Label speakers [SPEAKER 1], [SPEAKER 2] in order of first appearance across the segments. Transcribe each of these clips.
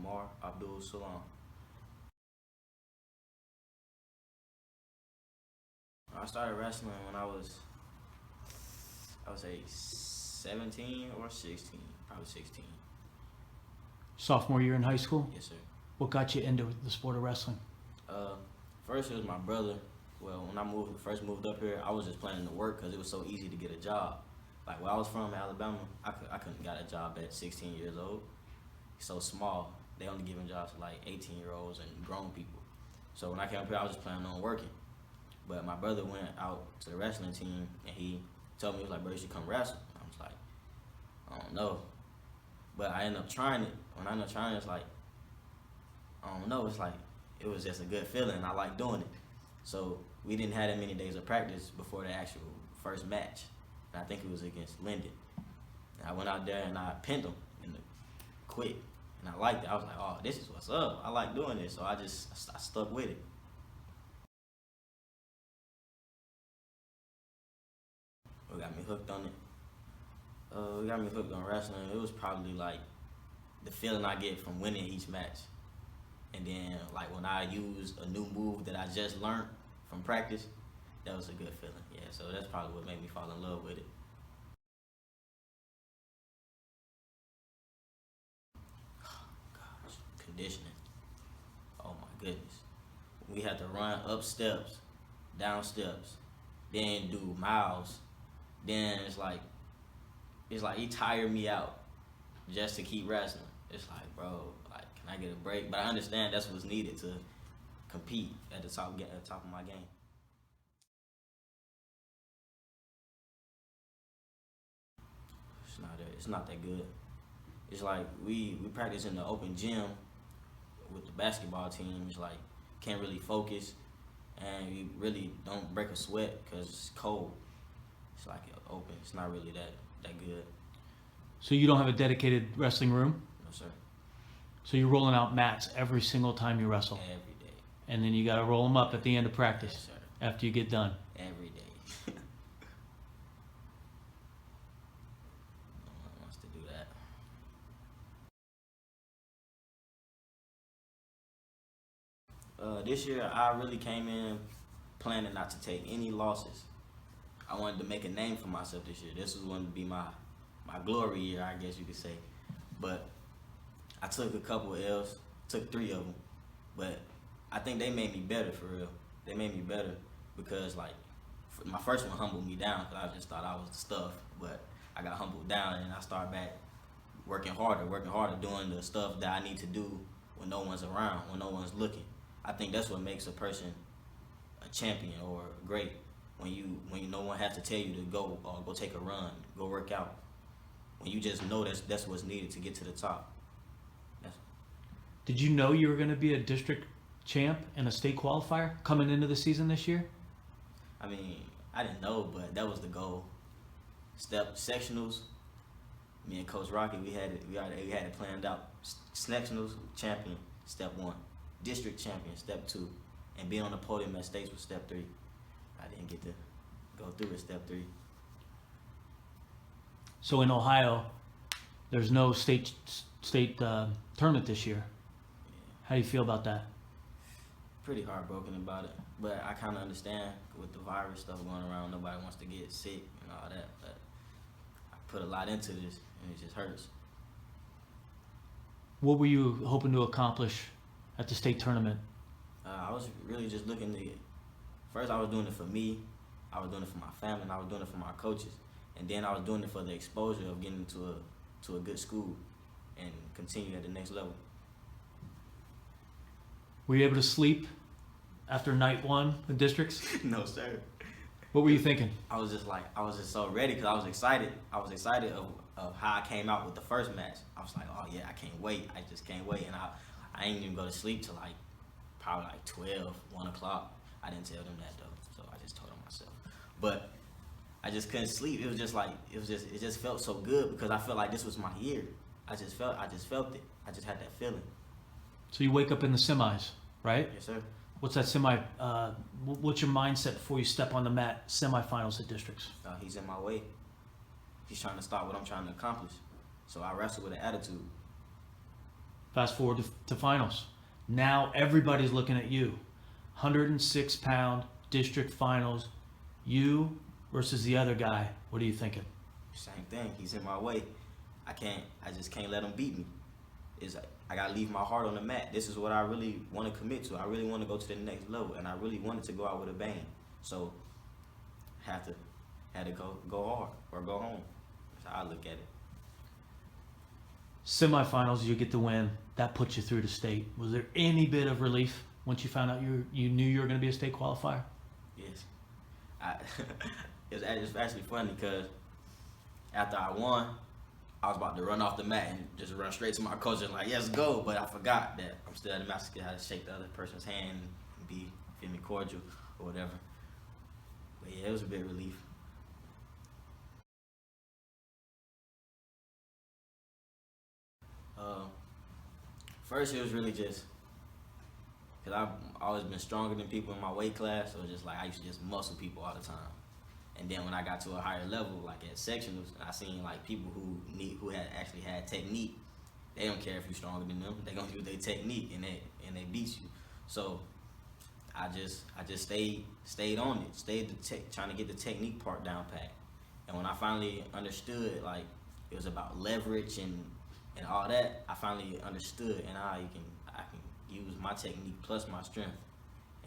[SPEAKER 1] Salaam. I started wrestling when I would say 17 or 16, probably 16.
[SPEAKER 2] Sophomore year in high school?
[SPEAKER 1] Yes, sir.
[SPEAKER 2] What got you into the sport of wrestling?
[SPEAKER 1] Uh, First it was my brother. Well, when I first moved up here, I was just planning to work because it was so easy to get a job. Like where I was from, Alabama, I couldn't got a job at 16 years old. It's so small. They only giving jobs to like 18-year-olds and grown people. So when I came up here, I was just planning on working. But my brother went out to the wrestling team and he told me, he was like, bro, you should come wrestle. I was like, I don't know. But I ended up trying it. When I ended up trying it, it's like, I don't know, it's like, it was just a good feeling. I like doing it. So we didn't have that many days of practice before the actual first match. And I think it was against Linden. And I went out there and I pinned him in the quick. And I liked it. I was like, oh, this is what's up. I like doing this. So I stuck with it. What got me hooked on it? What got me hooked on wrestling? It was probably like the feeling I get from winning each match. And then like when I use a new move that I just learned from practice, that was a good feeling. Yeah, so that's probably what made me fall in love with it. Oh, gosh, conditioning. Oh my goodness. We had to run up steps, down steps, then do miles. Then it's like he tired me out just to keep wrestling. It's like, bro, like, can I get a break? But I understand that's what's needed to compete at the top of my game. It's not that good. It's like we practice in the open gym with the basketball team. It's like can't really focus, and we really don't break a sweat because it's cold. It's like open. It's not really that good.
[SPEAKER 2] So you don't have a dedicated wrestling room?
[SPEAKER 1] No, sir.
[SPEAKER 2] So you're rolling out mats every single time you wrestle?
[SPEAKER 1] Every day.
[SPEAKER 2] And then you got to roll them up at the end of practice?
[SPEAKER 1] Yes, sir.
[SPEAKER 2] After you get done?
[SPEAKER 1] Every day. No one wants to do that. This year, I really came in planning not to take any losses. I wanted to make a name for myself this year. This was going to be my glory year, I guess you could say. But I took a couple of L's, took 3 of them. But I think they made me better, for real. They made me better because, like, my first one humbled me down because I just thought I was the stuff. But I got humbled down and I started back working harder, doing the stuff that I need to do when no one's around, when no one's looking. I think that's what makes a person a champion or great. When no one has to tell you to go take a run, go work out. When you just know that's what's needed to get to the top.
[SPEAKER 2] Did you know you were going to be a district champ and a state qualifier coming into the season this year?
[SPEAKER 1] I mean, I didn't know, but that was the goal. Sectionals. Me and Coach Rocky, we had it planned out. Sectionals champion, step 1. District champion, step 2. And being on the podium at states was step 3. I didn't get to go through with step 3.
[SPEAKER 2] So in Ohio, there's no state tournament this year.
[SPEAKER 1] Yeah.
[SPEAKER 2] How do you feel about that?
[SPEAKER 1] Pretty heartbroken about it, but I kind of understand with the virus stuff going around. Nobody wants to get sick and all that, but I put a lot into this, and it just hurts.
[SPEAKER 2] What were you hoping to accomplish at the state tournament?
[SPEAKER 1] I was really just looking to. First, I was doing it for me. I was doing it for my family, and I was doing it for my coaches. And then I was doing it for the exposure of getting to a good school and continue at the next level.
[SPEAKER 2] Were you able to sleep after night 1 in districts?
[SPEAKER 1] No, sir.
[SPEAKER 2] What were you thinking?
[SPEAKER 1] I was just so ready because I was excited. I was excited of how I came out with the first match. I was like, oh yeah, I can't wait. I just can't wait. And I didn't even go to sleep till probably 12, 1 o'clock. I didn't tell them that though, so I just told them myself. But I just couldn't sleep. It just felt so good because I felt like this was my year. I just felt it. I just had that feeling.
[SPEAKER 2] So you wake up in the semis, right?
[SPEAKER 1] Yes, sir.
[SPEAKER 2] What's that what's your mindset before you step on the mat, semifinals at districts?
[SPEAKER 1] He's in my way. He's trying to stop what I'm trying to accomplish. So I wrestle with an attitude.
[SPEAKER 2] Fast forward to finals. Now everybody's looking at you. 106-pound district finals. You versus the other guy. What are you thinking?
[SPEAKER 1] Same thing. He's in my way. I just can't let him beat me. I gotta leave my heart on the mat. This is what I really want to commit to. I really want to go to the next level, and I really wanted to go out with a bang. So, had to go hard or go home. That's how I look at it.
[SPEAKER 2] Semifinals, you get the win. That puts you through to state. Was there any bit of relief once you found out you knew you were going to be a state qualifier?
[SPEAKER 1] Yes. It's actually funny because after I won, I was about to run off the mat and just run straight to my coach and like, yes, go. But I forgot that I'm still at the mat, how to shake the other person's hand and be, feel me, cordial or whatever. But yeah, it was a bit of relief. First, it was really just because I've always been stronger than people in my weight class, so it's just like I used to just muscle people all the time. And then when I got to a higher level, like at sectionals, I seen like people who had actually had technique. They don't care if you're stronger than them. They gonna use their technique and they beat you. So I just stayed on it, trying to get the technique part down pat. And when I finally understood, like it was about leverage and all that, I finally understood, and I can use my technique plus my strength,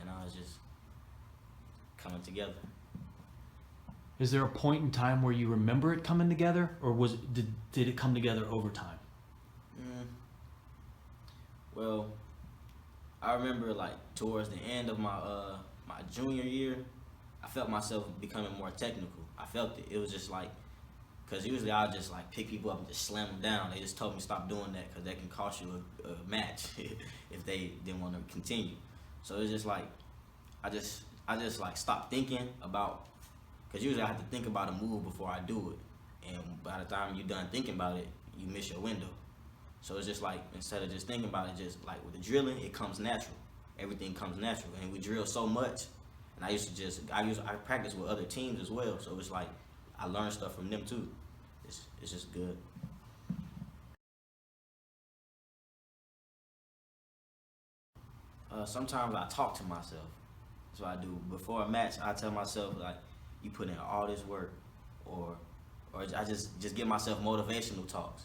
[SPEAKER 1] and I was just coming together.
[SPEAKER 2] Is there a point in time where you remember it coming together, or did it come together over time?
[SPEAKER 1] Well, I remember like towards the end of my my junior year, I felt myself becoming more technical. I felt it. It was just like, because usually I'll just like pick people up and just slam them down. They just told me stop doing that because that can cost you a match if they didn't want to continue. So it's just like I just like stopped thinking about, because usually I have to think about a move before I do it, and by the time you're done thinking about it, you miss your window. So it's just like, instead of just thinking about it, just like with the drilling, it comes natural. Everything comes natural, and we drill so much. And I practice with other teams as well, so it's like I learn stuff from them too. It's just good. Sometimes I talk to myself. That's what I do before a match. I tell myself like, "You put in all this work," or I just give myself motivational talks,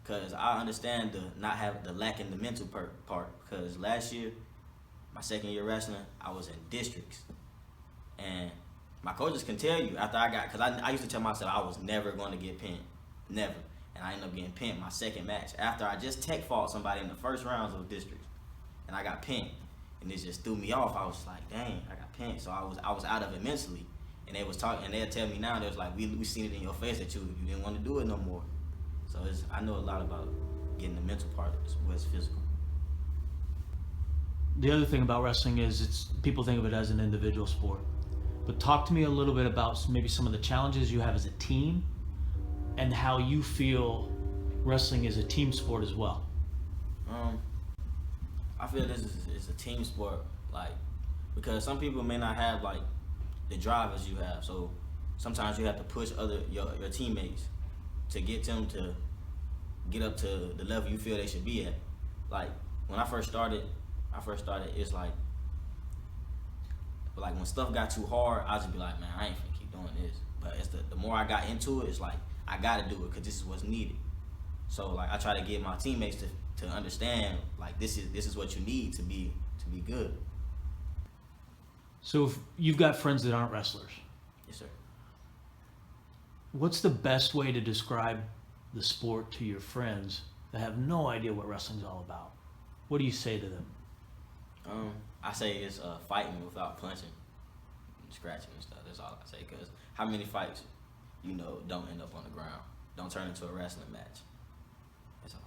[SPEAKER 1] because I understand the lack in the mental part. Because last year, my second year wrestling, I was in districts, and my coaches can tell you after because I used to tell myself I was never going to get pinned, never, and I ended up getting pinned my second match after I just tech fought somebody in the first rounds of districts, and I got pinned, and it just threw me off. I was like, dang, I got pinned, so I was out of it mentally, and they was talking, and they'll tell me now, they was like, we seen it in your face that you didn't want to do it no more. So I know a lot about getting the mental part as well as physical.
[SPEAKER 2] The other thing about wrestling is people think of it as an individual sport. But talk to me a little bit about maybe some of the challenges you have as a team and how you feel wrestling is a team sport as well.
[SPEAKER 1] I feel this is a team sport, like, because some people may not have like the drive as you have. So sometimes you have to push your teammates to get them to get up to the level you feel they should be at. Like when I first started, it's like when stuff got too hard, I just be like, man, I ain't finna keep doing this. But it's the more I got into it, it's like I gotta do it because this is what's needed. So like I try to get my teammates to understand, like this is what you need to be good.
[SPEAKER 2] So if you've got friends that aren't wrestlers,
[SPEAKER 1] Yes, sir.
[SPEAKER 2] what's the best way to describe the sport to your friends that have no idea what wrestling's all about? What do you say to them?
[SPEAKER 1] I say it's fighting without punching, and scratching and stuff. That's all I say. Because how many fights, don't end up on the ground, don't turn into a wrestling match. That's all.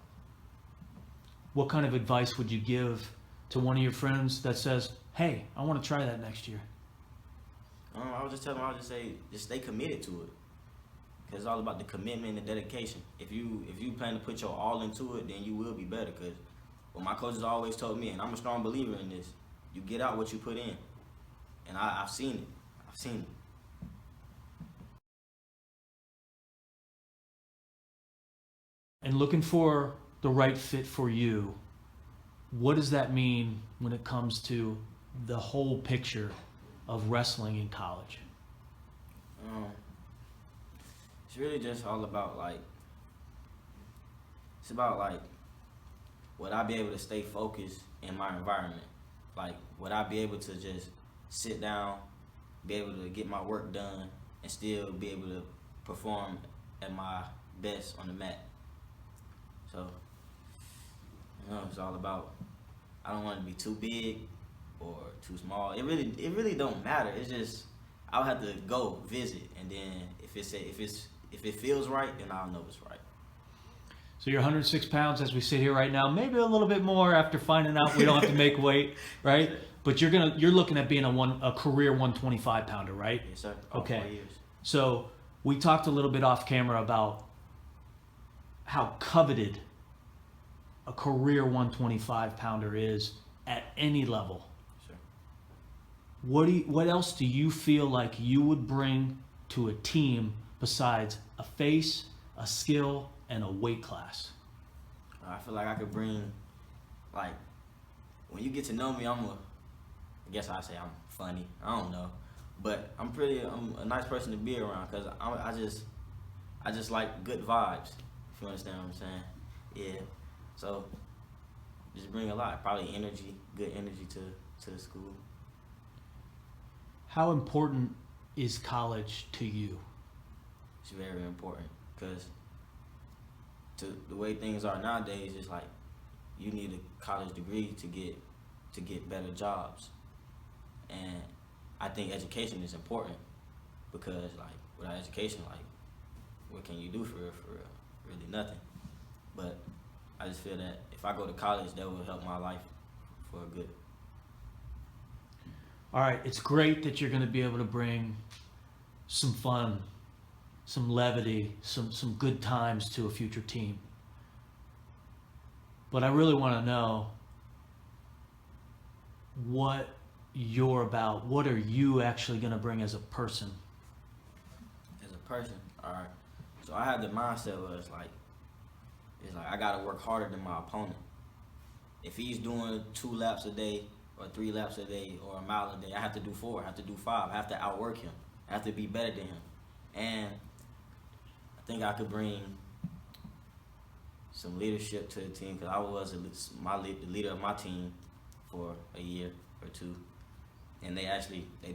[SPEAKER 2] What kind of advice would you give to one of your friends that says, hey, I want to try that next year?
[SPEAKER 1] I would just tell them, I would just say, just stay committed to it. Because it's all about the commitment and dedication. If you plan to put your all into it, then you will be better. Because what my coaches always told me, and I'm a strong believer in this, you get out what you put in. And I've seen it. I've seen it.
[SPEAKER 2] And looking for the right fit for you, what does that mean when it comes to the whole picture of wrestling in college?
[SPEAKER 1] It's really just all about like, it's about like, would I be able to stay focused in my environment? Like, would I be able to just sit down, be able to get my work done, and still be able to perform at my best on the mat? So, it's all about, I don't want to be too big or too small. It really don't matter. It's just, I'll have to go visit, and then if it feels right, then I'll know it's right.
[SPEAKER 2] So you're 106 pounds as we sit here right now, maybe a little bit more after finding out we don't have to make weight, right? But you're looking at being a career 125 pounder, right?
[SPEAKER 1] Yes, sir. All 4 years.
[SPEAKER 2] So we talked a little bit off camera about how coveted a career 125 pounder is at any level.
[SPEAKER 1] Sure.
[SPEAKER 2] What else do you feel like you would bring to a team besides a face, a skill, and a weight class?
[SPEAKER 1] I feel like I could bring, like, when you get to know me, I guess I say I'm funny. I don't know, but I'm a nice person to be around because I just like good vibes. If you understand what I'm saying, yeah. So just bring a lot, probably energy, good energy to the school.
[SPEAKER 2] How important is college to you?
[SPEAKER 1] It's very important because the way things are nowadays, it's like you need a college degree to get better jobs, and I think education is important because like without education, like what can you do for real? Really nothing. But I just feel that if I go to college, that will help my life for good.
[SPEAKER 2] All right, it's great that you're going to be able to bring some fun, some levity, some good times to a future team. But I really want to know what you're about. What are you actually going to bring as a person?
[SPEAKER 1] As a person, all right. So I had the mindset where it's like I got to work harder than my opponent. If he's doing 2 laps a day or 3 laps a day or a mile a day, I have to do 4, I have to do 5, I have to outwork him, I have to be better than him. And I think I could bring some leadership to the team because I was the leader of my team for a year or 2, and they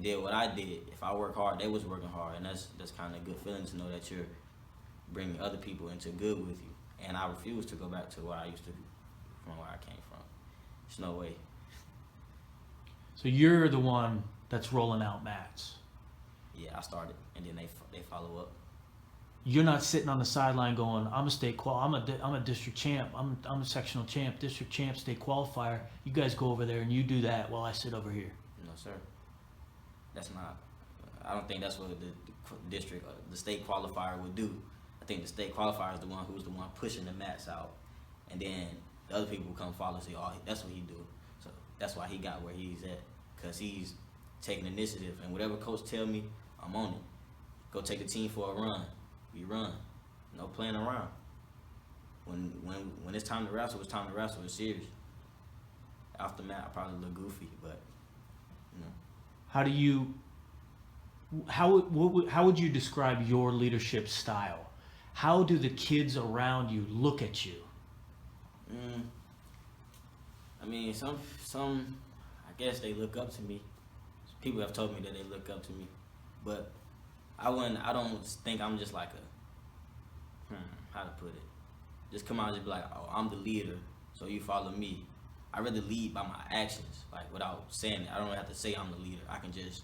[SPEAKER 1] did what I did. If I work hard, they was working hard, and that's kind of a good feeling to know that you're bringing other people into good with you. And I refuse to go back to where I used to, from where I came from. There's no way.
[SPEAKER 2] So you're the one that's rolling out mats.
[SPEAKER 1] Yeah, I started, and then they follow up.
[SPEAKER 2] You're not sitting on the sideline going, "I'm a state I'm a district champ. I'm a sectional champ, district champ, state qualifier. You guys go over there and you do that while I sit over here."
[SPEAKER 1] No, sir. That's not. I don't think that's what the district, the state qualifier would do. I think the state qualifier is the one who's the one pushing the mats out, and then the other people come follow and say, "Oh, that's what he do." So that's why he got where he's at, cause he's taking initiative, and whatever coach tell me, I'm on it. Go take the team for a run. We run. No playing around. When it's time to wrestle, it's time to wrestle. It's serious. Off the mat, I probably look goofy, but you know.
[SPEAKER 2] How would you describe your leadership style? How do the kids around you look at you?
[SPEAKER 1] I mean, some I guess they look up to me. People have told me that they look up to me, but I don't think I'm just like how to put it. Just come out and just be like, "Oh, I'm the leader, so you follow me." I rather lead by my actions, like without saying it. I don't have to say I'm the leader. I can just,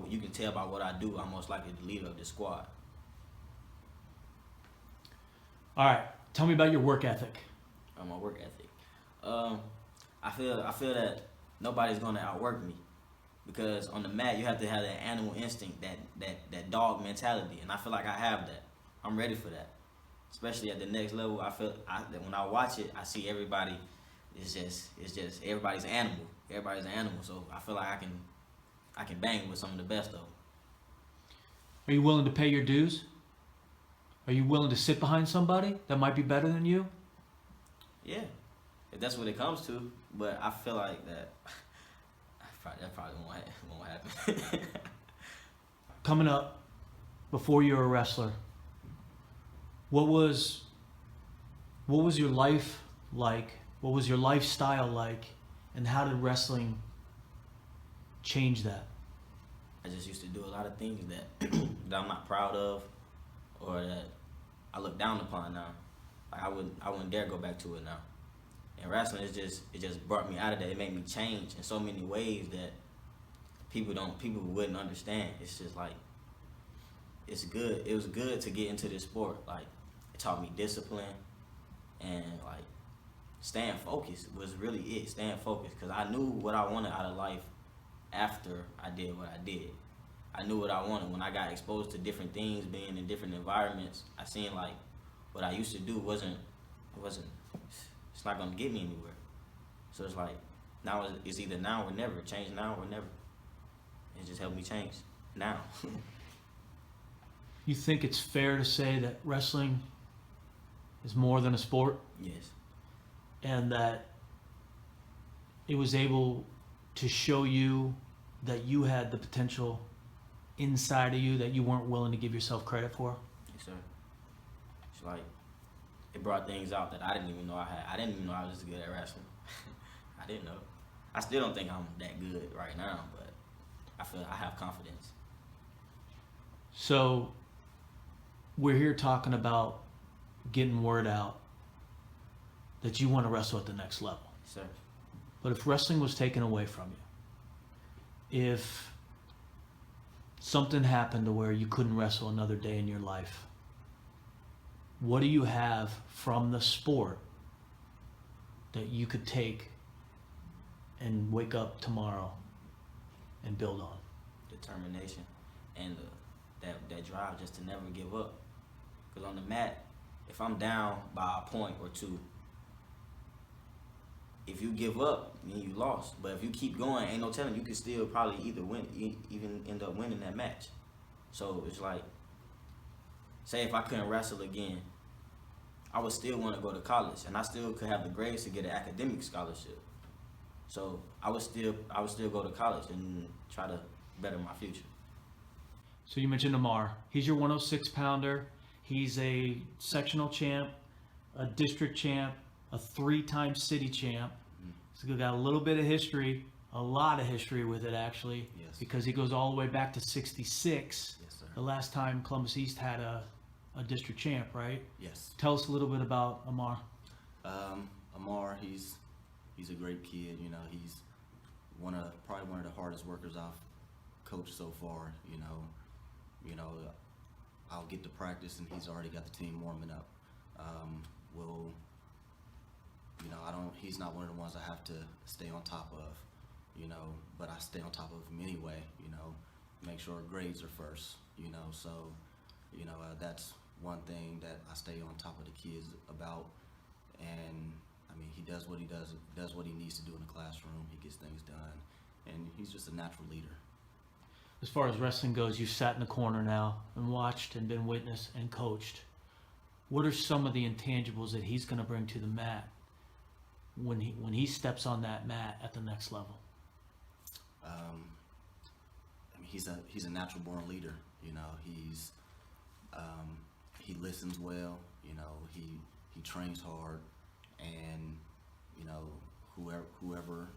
[SPEAKER 1] you can tell by what I do, I'm most likely the leader of the squad.
[SPEAKER 2] All right, tell me about your work ethic.
[SPEAKER 1] My work ethic. I feel that nobody's gonna outwork me, because on the mat you have to have that animal instinct, that dog mentality, and I feel like I have that. I'm ready for that, especially at the next level. I feel that when I watch it, I see everybody. It's just everybody's an animal. Everybody's an animal. So I feel like I can bang with some of the best though.
[SPEAKER 2] Are you willing to pay your dues? Are you willing to sit behind somebody that might be better than you?
[SPEAKER 1] Yeah, if that's what it comes to. But I feel like that that probably won't happen.
[SPEAKER 2] Coming up, before you were a wrestler, what was your life like? What was your lifestyle like? And how did wrestling change that?
[SPEAKER 1] I just used to do a lot of things that that I'm not proud of, or that I look down upon now. Like I wouldn't dare go back to it now. And wrestling it just brought me out of that. It made me change in so many ways that people wouldn't understand. It's just like it's good. It was good to get into this sport. Like it taught me discipline and like staying focused was really it. Staying focused because I knew what I wanted out of life after I did what I did. I knew what I wanted when I got exposed to different things, being in different environments. I seen like what I used to do wasn't it's not gonna get me anywhere. So it's like now it's either now or never. Change now or never. It just helped me change now.
[SPEAKER 2] You think it's fair to say that wrestling is more than a sport?
[SPEAKER 1] Yes.
[SPEAKER 2] And that it was able to show you that you had the potential inside of you that you weren't willing to give yourself credit for?
[SPEAKER 1] Yes, sir. It's like it brought things out that I didn't even know I had. I didn't even know I was this good at wrestling. I didn't know. I still don't think I'm that good right now, but I feel I have confidence.
[SPEAKER 2] So we're here talking about getting word out that you want to wrestle at the next level.
[SPEAKER 1] Yes, sir.
[SPEAKER 2] But if wrestling was taken away from you, if something happened to where you couldn't wrestle another day in your life, what do you have from the sport that you could take and wake up tomorrow and build on?
[SPEAKER 1] Determination and that drive just to never give up. Because on the mat, if I'm down by a point or two, if you give up, then you lost. But if you keep going, ain't no telling, you could still probably either win, even end up winning that match. So it's like, say if I couldn't wrestle again, I would still want to go to college, and I still could have the grades to get an academic scholarship. So I would still go to college and try to better my future.
[SPEAKER 2] So you mentioned Amar. He's your 106 pounder. He's a sectional champ, a district champ, a 3-time city champ. He's got a little bit of history, a lot of history with it actually,
[SPEAKER 1] Yes.
[SPEAKER 2] because he goes all the way back to '66,
[SPEAKER 1] Yes, sir.
[SPEAKER 2] the last time Columbus East had a district champ, right?
[SPEAKER 1] Yes.
[SPEAKER 2] Tell us a little bit about Amar.
[SPEAKER 3] Amar, he's a great kid. You know, he's probably one of the hardest workers I've coached so far. You know, I'll get to practice and he's already got the team warming up. He's not one of the ones I have to stay on top of, but I stay on top of him anyway, make sure grades are first, so, that's one thing that I stay on top of the kids about. And I mean, he does what he does what he needs to do in the classroom. He gets things done, and he's just a natural leader.
[SPEAKER 2] As far as wrestling goes, you've sat in the corner now and watched and been witness and coached. What are some of the intangibles that he's going to bring to the mat when he steps on that mat at the next level?
[SPEAKER 3] I mean, he's a natural born leader. He listens well. He trains hard, and whoever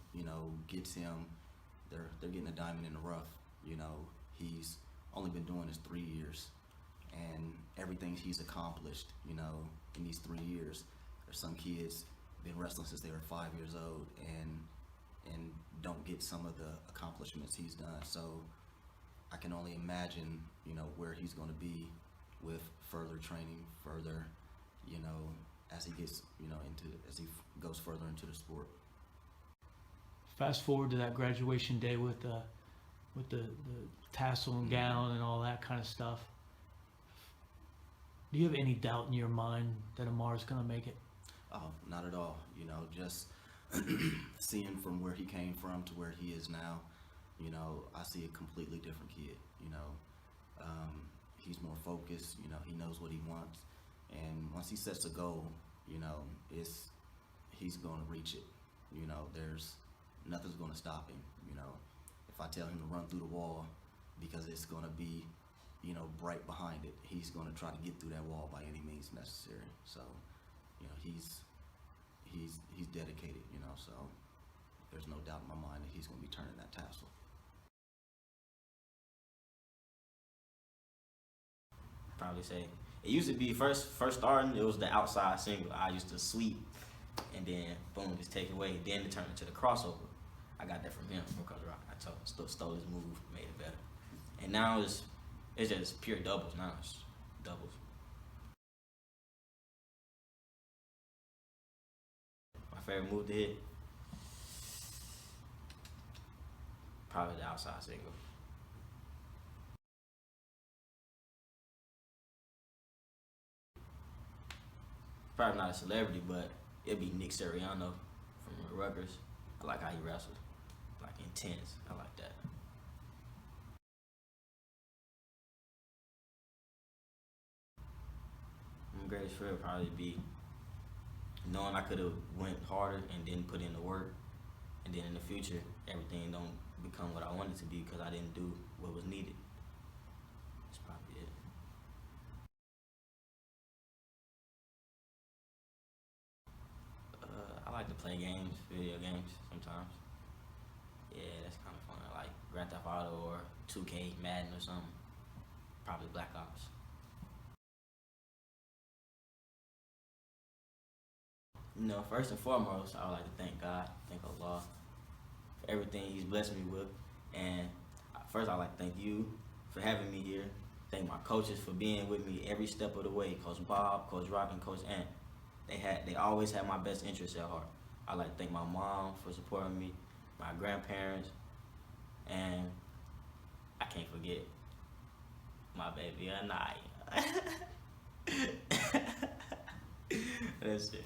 [SPEAKER 3] gets him, they're getting a diamond in the rough. He's only been doing this 3 years, and everything he's accomplished, in these 3 years. There's some kids been wrestling since they were 5 years old and don't get some of the accomplishments he's done. So I can only imagine, where he's going to be with further training, further, as he gets, as he goes further into the sport.
[SPEAKER 2] Fast forward to that graduation day with the tassel and gown and all that kind of stuff. Do you have any doubt in your mind that Amar's going to make it?
[SPEAKER 3] Oh, not at all. Just seeing from where he came from to where he is now, I see a completely different kid. He's more focused. He knows what he wants, and once he sets a goal, he's going to reach it. You know, nothing's going to stop him. You know, if I tell him to run through the wall because it's going to be, you know, bright behind it, he's going to try to get through that wall by any means necessary. So, you know, he's dedicated. You know, so there's no doubt in my mind that he's going to be turning that tassel.
[SPEAKER 1] Probably say it used to be first starting. It was the outside single. I used to sweep, and then boom, just take it away. Then it turned into the crossover. I got that from him from Coach Rock. I stole his move, made it better. And now it's just pure doubles. Now it's doubles. My favorite move to hit, probably the outside single. Probably not a celebrity, but it'd be Nick Sirianno from Rutgers. I like how he wrestles, like intense. I like that. My greatest fear would probably be knowing I could have went harder and didn't put in the work, and then in the future everything don't become what I wanted to be because I didn't do what was needed. That's probably it. I like to play games, video games sometimes. Yeah, that's kind of fun. Like Grand Theft Auto or 2K, Madden or something. Probably Black Ops. You know, first and foremost, I would like to thank God, thank Allah for everything He's blessed me with. And first, I'd like to thank you for having me here. Thank my coaches for being with me every step of the way. Coach Bob, Coach Rock, and Coach Ant. They always had my best interests at heart. I'd like to thank my mom for supporting me, my grandparents, and I can't forget my baby Anaya. That's it.